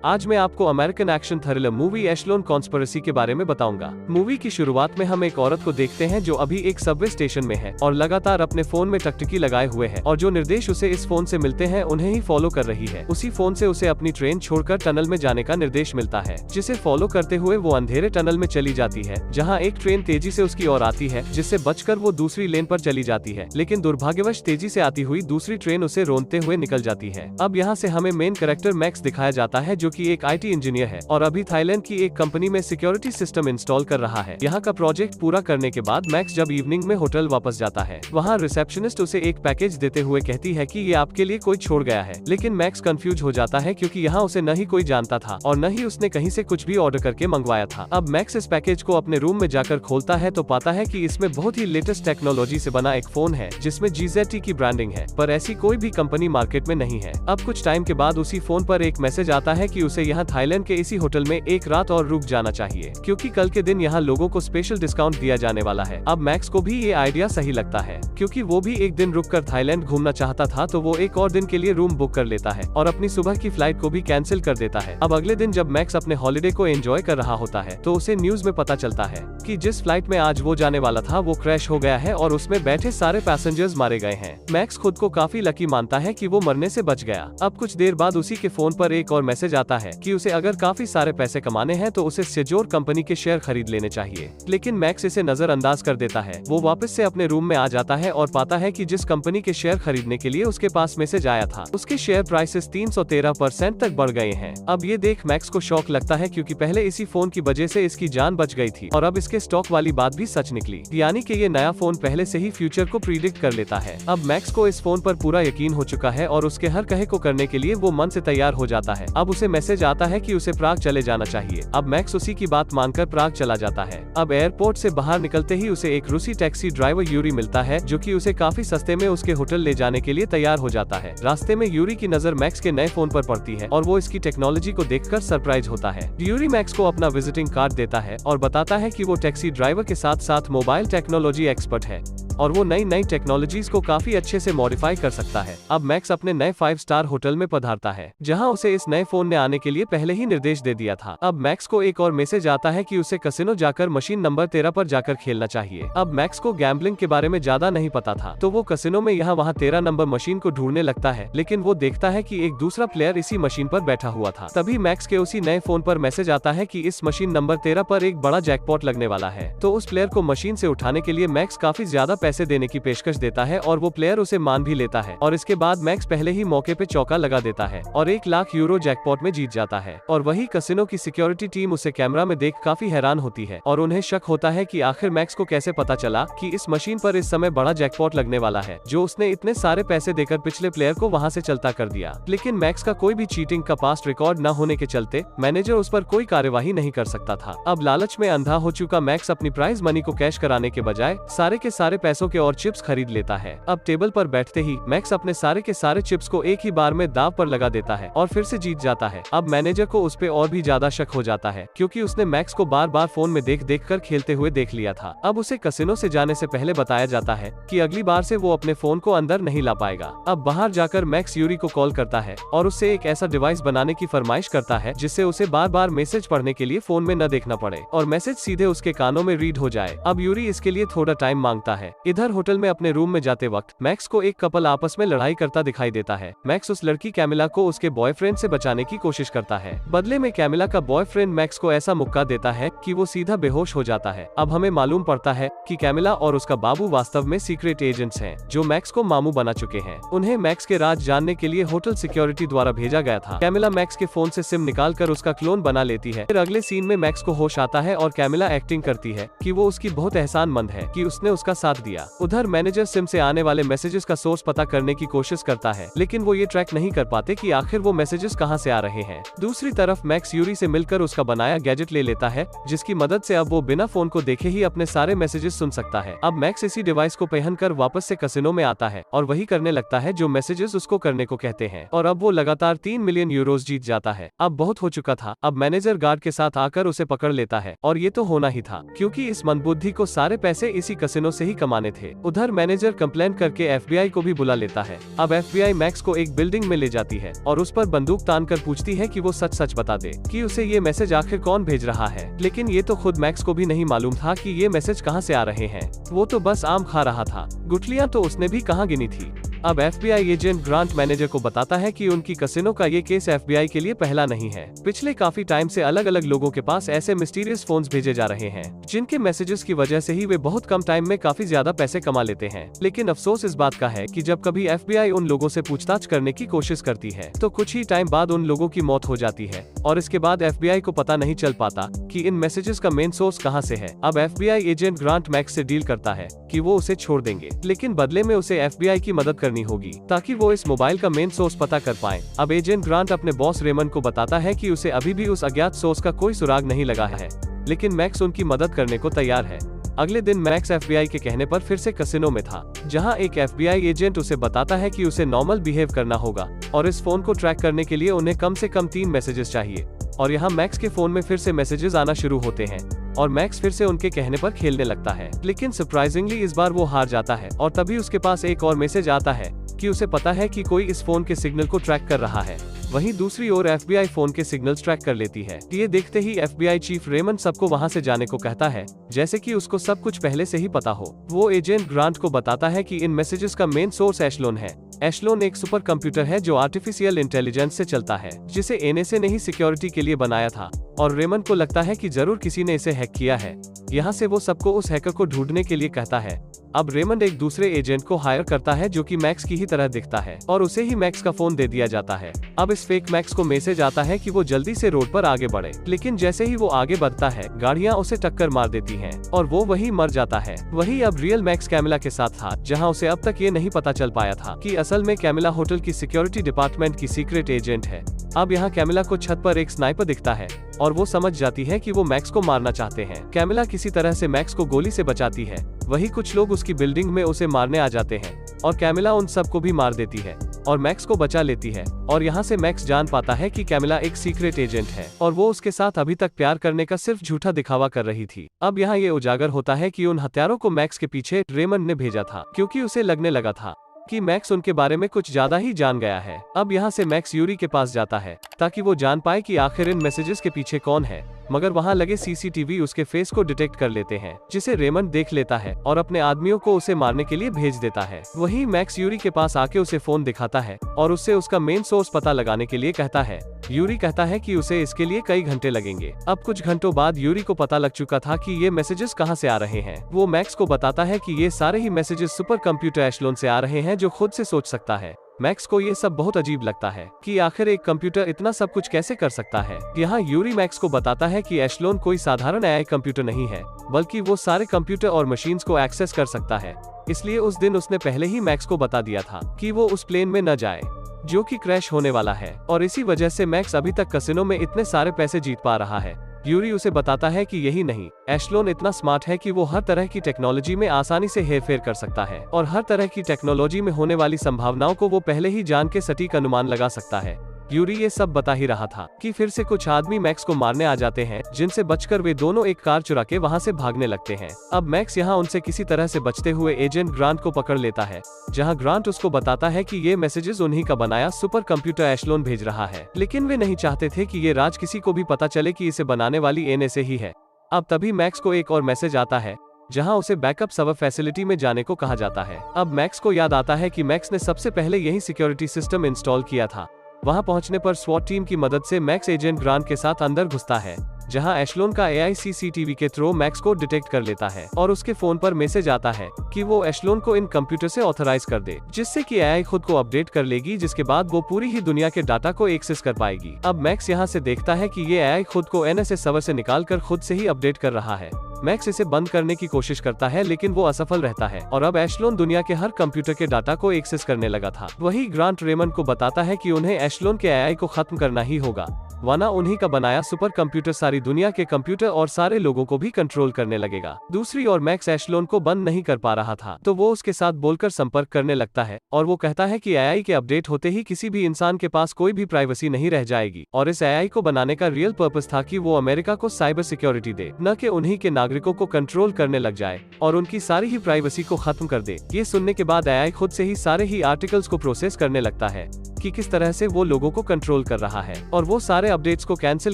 आज मैं आपको American action thriller movie Echelon conspiracy के बारे में बताऊंगा। मूवी की शुरुआत में हम एक औरत को देखते हैं जो अभी एक सबवे स्टेशन में है और लगातार अपने फोन में टकटकी लगाए हुए है और जो निर्देश उसे इस फोन से मिलते हैं उन्हें ही फॉलो कर रही है। उसी फोन से उसे अपनी ट्रेन छोड़कर टनल में जाने का निर्देश मिलता है, जिसे फॉलो करते हुए वो अंधेरे टनल में चली जाती है, जहाँ एक ट्रेन तेजी से उसकी ओर आती है, जिससे बचकर वो दूसरी लेन पर चली जाती है। लेकिन दुर्भाग्यवश तेजी से आती हुई दूसरी ट्रेन उसे रोनते हुए निकल जाती है। अब यहाँ से हमें मेन कैरेक्टर मैक्स दिखाया जाता है, जो कि एक IT इंजीनियर है और अभी थाईलैंड की एक कंपनी में सिक्योरिटी सिस्टम इंस्टॉल कर रहा है। यहाँ का प्रोजेक्ट पूरा करने के बाद मैक्स जब इवनिंग में होटल वापस जाता है, वहाँ रिसेप्शनिस्ट उसे एक पैकेज देते हुए कहती है कि ये आपके लिए कोई छोड़ गया है। लेकिन मैक्स कंफ्यूज हो जाता है क्योंकि यहाँ उसे न ही कोई जानता था और न ही उसने कहीं से कुछ भी ऑर्डर करके मंगवाया था। अब मैक्स इस पैकेज को अपने रूम में जाकर खोलता है तो पाता है कि इसमें बहुत ही लेटेस्ट टेक्नोलॉजी से बना एक फोन है, जिसमें GZT की ब्रांडिंग है, पर ऐसी कोई भी कंपनी मार्केट में नहीं है। अब कुछ टाइम के बाद उसी फोन पर एक मैसेज आता है कि उसे यहाँ थाईलैंड के इसी होटल में एक रात और रुक जाना चाहिए, क्योंकि कल के दिन यहाँ लोगों को स्पेशल डिस्काउंट दिया जाने वाला है। अब मैक्स को भी ये आइडिया सही लगता है, क्योंकि वो भी एक दिन रुककर थाईलैंड घूमना चाहता था, तो वो एक और दिन के लिए रूम बुक कर लेता है और अपनी सुबह की फ्लाइट को भी कैंसिल कर देता है। अब अगले दिन जब मैक्स अपने हॉलिडे को एंजॉय कर रहा होता है, तो उसे न्यूज में पता चलता है कि जिस फ्लाइट में आज वो जाने वाला था वो क्रैश हो गया है और उसमें बैठे सारे पैसेंजर्स मारे गए हैं। मैक्स खुद को काफी लकी मानता है कि वो मरने से बच गया। अब कुछ देर बाद उसी के फोन पर एक और मैसेज आता है कि उसे अगर काफी सारे पैसे कमाने हैं तो उसे सेजोर कंपनी के शेयर खरीद लेने चाहिए। लेकिन मैक्स इसे नजरअंदाज कर देता है। वो वापस से अपने रूम में आ जाता है और पाता है कि जिस कंपनी के शेयर खरीदने के लिए उसके पास मैसेज आया था, उसके शेयर प्राइसेस 313% तक बढ़ गए हैं। अब ये देख मैक्स को शॉक लगता है, क्योंकि पहले इसी फोन की वजह से इसकी जान बच गई थी और अब इसके स्टॉक वाली बात भी सच निकली, यानी कि ये नया फोन पहले से ही फ्यूचर को प्रीडिक्ट कर लेता है। अब मैक्स को इस फोन पर पूरा यकीन हो चुका है और उसके हर कहे को करने के लिए वो मन से तैयार हो जाता है। अब उसे मैसेज आता है कि उसे प्राग चले जाना चाहिए। अब मैक्स उसी की बात मानकर प्राग चला जाता है। अब एयरपोर्ट से बाहर निकलते ही उसे एक रूसी टैक्सी ड्राइवर यूरी मिलता है, जो कि उसे काफी सस्ते में उसके होटल ले जाने के लिए तैयार हो जाता है। रास्ते में यूरी की नजर मैक्स के नए फोन पर पड़ती है और वो इसकी टेक्नोलॉजी को देखकर सरप्राइज होता है। यूरी मैक्स को अपना विजिटिंग कार्ड देता है और बताता है कि वो टैक्सी ड्राइवर के साथ साथ मोबाइल टेक्नोलॉजी एक्सपर्ट है और वो नई टेक्नोलॉजीज को काफी अच्छे से मॉडिफाई कर सकता है। अब मैक्स अपने नए 5 स्टार होटल में पधारता है, जहां उसे इस नए फोन ने आने के लिए पहले ही निर्देश दे दिया था। अब मैक्स को एक और मैसेज आता है कि उसे कैसीनो जाकर मशीन नंबर 13 पर जाकर खेलना चाहिए। अब मैक्स को गैम्बलिंग के बारे में ज्यादा नहीं पता था, तो वो कैसीनो में यहाँ वहाँ 13 नंबर मशीन को ढूंढने लगता है, लेकिन वो देखता है कि एक दूसरा प्लेयर इसी मशीन पर बैठा हुआ था। तभी मैक्स के उसी नए फोन पर मैसेज आता है कि इस मशीन नंबर 13 पर एक बड़ा जैकपॉट लगने वाला है। तो उस प्लेयर को मशीन से उठाने के लिए मैक्स काफी ज्यादा पैसे देने की पेशकश देता है और वो प्लेयर उसे मान भी लेता है और इसके बाद मैक्स पहले ही मौके पे चौका लगा देता है और 1 लाख यूरो जैकपॉट में जीत जाता है। और वही कैसीनो की सिक्योरिटी टीम उसे कैमरा में देख काफी हैरान होती है और उन्हें शक होता है कि आखिर मैक्स को कैसे पता चला कि इस मशीन पर इस समय बड़ा जैकपॉट लगने वाला है, जो उसने इतने सारे पैसे देकर पिछले प्लेयर को वहां से चलता कर दिया। लेकिन मैक्स का कोई भी चीटिंग का पास्ट रिकॉर्ड न होने के चलते मैनेजर उस पर कोई कार्यवाही नहीं कर सकता था। अब लालच में अंधा हो चुका मैक्स अपनी प्राइज मनी को कैश कराने के बजाय सारे के सारे पैसों के और चिप्स खरीद लेता है। अब टेबल पर बैठते ही मैक्स अपने सारे के सारे चिप्स को एक ही बार में दाव पर लगा देता है और फिर से जीत जाता है। अब मैनेजर को उस पे और भी ज्यादा शक हो जाता है, क्योंकि उसने मैक्स को बार बार फोन में देख कर खेलते हुए देख लिया था। अब उसे कैसीनो से जाने से पहले बताया जाता है कि अगली बार से वो अपने फोन को अंदर नहीं ला पाएगा। अब बाहर जाकर मैक्स यूरी को कॉल करता है और उससे एक ऐसा डिवाइस बनाने की फरमाइश करता है जिससे उसे बार बार मैसेज पढ़ने के लिए फोन में न देखना पड़े और मैसेज सीधे उसके कानों में रीड हो जाए। अब यूरी इसके लिए थोड़ा टाइम मांगता है। इधर होटल में अपने रूम में जाते वक्त मैक्स को एक कपल आपस में लड़ाई करता दिखाई देता है। मैक्स उस लड़की कैमिला को उसके बॉयफ्रेंड से बचाने की कोशिश करता है। बदले में कैमिला का बॉयफ्रेंड मैक्स को ऐसा मुक्का देता है कि वो सीधा बेहोश हो जाता है। अब हमें मालूम पड़ता है कि कैमिला और उसका बाबू वास्तव में सीक्रेट एजेंट्स हैं, जो मैक्स को मामू बना चुके हैं। उन्हें मैक्स के राज जानने के लिए होटल सिक्योरिटी द्वारा भेजा गया था। कैमिला मैक्स के फोन से सिम निकाल कर उसका क्लोन बना लेती है। फिर अगले सीन में मैक्स को होश आता है और कैमिला एक्टिंग करती है कि वो उसकी बहुत एहसानमंद है कि उसने उसका साथ दिया। उधर मैनेजर सिम से आने वाले मैसेजेस का सोर्स पता करने की कोशिश करता है, लेकिन वो ये ट्रैक नहीं कर पाते कि आखिर वो मैसेजेस कहां से आ रहे हैं। दूसरी तरफ मैक्स यूरी से मिलकर उसका बनाया गैजेट ले लेता है, जिसकी मदद से अब वो बिना फोन को देखे ही अपने सारे मैसेजेस सुन सकता है। अब मैक्स इसी डिवाइस को पहनकर वापस से कैसीनो में आता है और वही करने लगता है जो मैसेजेस उसको करने को कहते हैं और अब वो लगातार 3 मिलियन यूरोज जीत जाता है। अब बहुत हो चुका था। अब मैनेजर गार्ड के साथ आकर उसे पकड़ लेता है और ये तो होना ही था, क्योंकि इस मंदबुद्धि को सारे पैसे इसी कैसीनो से ही कमाने करवाने थे। उधर मैनेजर कंप्लेन करके FBI को भी बुला लेता है। अब FBI मैक्स को एक बिल्डिंग में ले जाती है और उस पर बंदूक तान कर पूछती है कि वो सच सच बता दे कि उसे ये मैसेज आखिर कौन भेज रहा है। लेकिन ये तो खुद मैक्स को भी नहीं मालूम था कि ये मैसेज कहाँ से आ रहे हैं। वो तो बस आम खा रहा था, गुठलियाँ तो उसने भी कहाँ गिनी थी। अब FBI एजेंट ग्रांट मैनेजर को बताता है कि उनकी कसिनो का ये केस FBI के लिए पहला नहीं है। पिछले काफी टाइम से अलग अलग लोगों के पास ऐसे मिस्टीरियस फोन्स भेजे जा रहे हैं जिनके मैसेजेस की वजह से ही वे बहुत कम टाइम में काफी ज्यादा पैसे कमा लेते हैं। लेकिन अफसोस इस बात का है कि जब कभी FBI उन लोगों से पूछताछ करने की कोशिश करती है तो कुछ ही टाइम बाद उन लोगों की मौत हो जाती है और इसके बाद FBI को पता नहीं चल पाता कि इन मैसेजेस का मेन सोर्स कहाँ से है। अब FBI एजेंट ग्रांट मैक्स से डील करता है कि वो उसे छोड़ देंगे, लेकिन बदले में उसे FBI की मदद करनी होगी ताकि वो इस मोबाइल का मेन सोर्स पता कर पाए। अब एजेंट ग्रांट अपने बॉस रेमंड को बताता है कि उसे अभी भी उस अज्ञात सोर्स का कोई सुराग नहीं लगा है, लेकिन मैक्स उनकी मदद करने को तैयार है। अगले दिन मैक्स FBI के कहने पर फिर से कसिनो में था, जहां एक FBI एजेंट उसे बताता है कि उसे नॉर्मल बिहेव करना होगा और इस फोन को ट्रैक करने के लिए उन्हें कम से कम 3 मैसेजेस चाहिए। और यहाँ मैक्स के फोन में फिर से मैसेजेस आना शुरू होते हैं और मैक्स फिर से उनके कहने पर खेलने लगता है। लेकिन सरप्राइजिंगली इस बार वो हार जाता है और तभी उसके पास एक और मैसेज आता है कि उसे पता है कि कोई इस फोन के सिग्नल को ट्रैक कर रहा है। वहीं दूसरी ओर FBI फोन के सिग्नल्स ट्रैक कर लेती है। ये देखते ही FBI चीफ रेमंड सबको वहां से जाने को कहता है, जैसे कि उसको सब कुछ पहले से ही पता हो। वो एजेंट ग्रांट को बताता है कि इन मैसेजेस का मेन सोर्स एशलोन है। एशलोन एक सुपर कंप्यूटर है जो आर्टिफिशियल इंटेलिजेंस से चलता है, जिसे NSA ने ही सिक्योरिटी के लिए बनाया था और रेमंड को लगता है कि जरूर किसी ने इसे हैक किया है। यहाँ से वो सबको उस हैकर को ढूंढने के लिए कहता है। अब रेमंड एक दूसरे एजेंट को हायर करता है जो कि मैक्स की ही तरह दिखता है और उसे ही मैक्स का फोन दे दिया जाता है। अब इस फेक मैक्स को मैसेज आता है कि वो जल्दी से रोड पर आगे बढ़े, लेकिन जैसे ही वो आगे बढ़ता है गाड़ियां उसे टक्कर मार देती हैं और वो वहीं मर जाता है। वही अब रियल मैक्स कैमिला के साथ था, जहां उसे अब तक ये नहीं पता चल पाया था कि असल में कैमिला होटल की सिक्योरिटी डिपार्टमेंट की सीक्रेट एजेंट है। अब यहाँ कैमिला को छत पर एक स्नाइपर दिखता है और वो समझ जाती है कि वो मैक्स को मारना चाहते हैं। कैमिला किसी तरह से मैक्स को गोली से बचाती है। वही कुछ लोग उसकी बिल्डिंग में उसे मारने आ जाते हैं और कैमिला उन सबको भी मार देती है और मैक्स को बचा लेती है। और यहाँ से मैक्स जान पाता है कि कैमिला एक सीक्रेट एजेंट है और वो उसके साथ अभी तक प्यार करने का सिर्फ झूठा दिखावा कर रही थी। अब यहाँ ये उजागर होता है कि उन हत्यारों को मैक्स के पीछे रेमंड ने भेजा था, क्योंकि उसे लगने लगा था कि मैक्स उनके बारे में कुछ ज्यादा ही जान गया है। अब यहाँ से मैक्स यूरी के पास जाता है ताकि वो जान पाए कि आखिर इन मैसेजेस के पीछे कौन है, मगर वहाँ लगे CCTV उसके फेस को डिटेक्ट कर लेते हैं, जिसे रेमंड देख लेता है और अपने आदमियों को उसे मारने के लिए भेज देता है। वहीं मैक्स यूरी के पास आके उसे फोन दिखाता है और उससे उसका मेन सोर्स पता लगाने के लिए कहता है। यूरी कहता है कि उसे इसके लिए कई घंटे लगेंगे। अब कुछ घंटों बाद यूरी को पता लग चुका था कि ये मैसेजेस कहाँ से आ रहे हैं। वो मैक्स को बताता है कि ये सारे ही मैसेजेस सुपर कंप्यूटर एशलोन से आ रहे हैं जो खुद से सोच सकता है। मैक्स को ये सब बहुत अजीब लगता है कि आखिर एक कंप्यूटर इतना सब कुछ कैसे कर सकता है। यहाँ यूरी मैक्स को बताता है कि एशलोन कोई साधारण AI कंप्यूटर नहीं है, बल्कि वो सारे कंप्यूटर और मशीन्स को एक्सेस कर सकता है। इसलिए उस दिन उसने पहले ही मैक्स को बता दिया था कि वो उस प्लेन में न जाए जो कि क्रैश होने वाला है, और इसी वजह से मैक्स अभी तक कसिनो में इतने सारे पैसे जीत पा रहा है। यूरी उसे बताता है कि यही नहीं, एशलोन इतना स्मार्ट है कि वो हर तरह की टेक्नोलॉजी में आसानी से हेरफेर कर सकता है और हर तरह की टेक्नोलॉजी में होने वाली संभावनाओं को वो पहले ही जान के सटीक अनुमान लगा सकता है। यूरी ये सब बता ही रहा था कि फिर से कुछ आदमी मैक्स को मारने आ जाते हैं, जिनसे बचकर वे दोनों एक कार चुरा के वहाँ से भागने लगते हैं। अब मैक्स यहाँ उनसे किसी तरह से बचते हुए एजेंट ग्रांट को पकड़ लेता है, जहाँ ग्रांट उसको बताता है कि ये मैसेजेस उन्हीं का बनाया सुपर कंप्यूटर एशलोन भेज रहा है। लेकिन वे नहीं चाहते थे कि ये राज किसी को भी पता चले कि इसे बनाने वाली NSA ही है। अब तभी मैक्स को एक और मैसेज आता है, जहां उसे बैकअप सर्वर फैसिलिटी में जाने को कहा जाता है। अब मैक्स को याद आता है कि मैक्स ने सबसे पहले यही सिक्योरिटी सिस्टम इंस्टॉल किया था। वहां पहुंचने पर SWAT टीम की मदद से मैक्स एजेंट ग्रांट के साथ अंदर घुसता है, जहां एशलोन का AI CCTV के थ्रू मैक्स को डिटेक्ट कर लेता है और उसके फोन पर मैसेज आता है कि वो एशलोन को इन कंप्यूटर से ऑथराइज कर दे, जिससे कि AI खुद को अपडेट कर लेगी, जिसके बाद वो पूरी ही दुनिया के डाटा को एक्सेस कर पाएगी। अब मैक्स यहाँ से देखता है कि ये AI खुद को NSA सर्वर से निकाल कर खुद से ही अपडेट कर रहा है। मैक्स इसे बंद करने की कोशिश करता है, लेकिन वो असफल रहता है और अब एशलोन दुनिया के हर कंप्यूटर के डाटा को एक्सेस करने लगा था। वही ग्रांट रेमंड को बताता है कि उन्हें एशलोन के AI को खत्म करना ही होगा। वरना उन्हीं का बनाया सुपर कंप्यूटर सारी दुनिया के कंप्यूटर और सारे लोगों को भी कंट्रोल करने लगेगा। दूसरी ओर मैक्स एशलोन को बंद नहीं कर पा रहा था, तो वो उसके साथ बोलकर संपर्क करने लगता है और वो कहता है कि एआई के अपडेट होते ही किसी भी इंसान के पास कोई भी प्राइवेसी नहीं रह जाएगी, और इस एआई को बनाने का रियल पर्पस था कि वो अमेरिका को साइबर सिक्योरिटी दे, न कि उन्हीं के नागरिकों को कंट्रोल करने लग जाए और उनकी सारी ही प्राइवेसी को खत्म कर दे। ये सुनने के बाद एआई खुद से ही सारे ही आर्टिकल्स को प्रोसेस करने लगता है कि किस तरह से वो लोगों को कंट्रोल कर रहा है, और वो सारे अपडेट्स को कैंसिल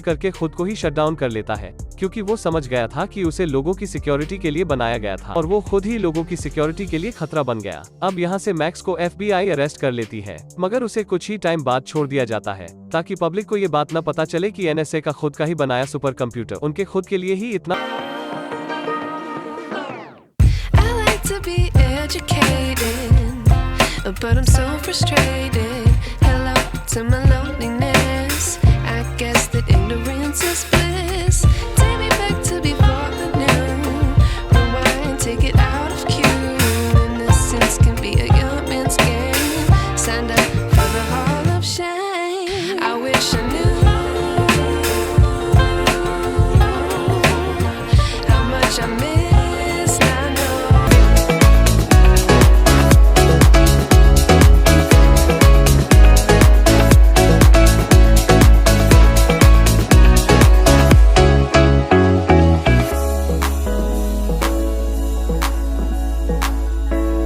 करके खुद को ही शटडाउन कर लेता है, क्योंकि वो समझ गया था कि उसे लोगों की सिक्योरिटी के लिए बनाया गया था और वो खुद ही लोगों की सिक्योरिटी के लिए खतरा बन गया। अब यहाँ से मैक्स को FBI अरेस्ट कर लेती है, मगर उसे कुछ ही टाइम बाद छोड़ दिया जाता है ताकि पब्लिक को ये बात न पता चले कि NSA का खुद का ही बनाया सुपर कंप्यूटर उनके खुद के लिए ही इतना But I'm so frustrated. Hello to my loneliness. I guess that ignorance is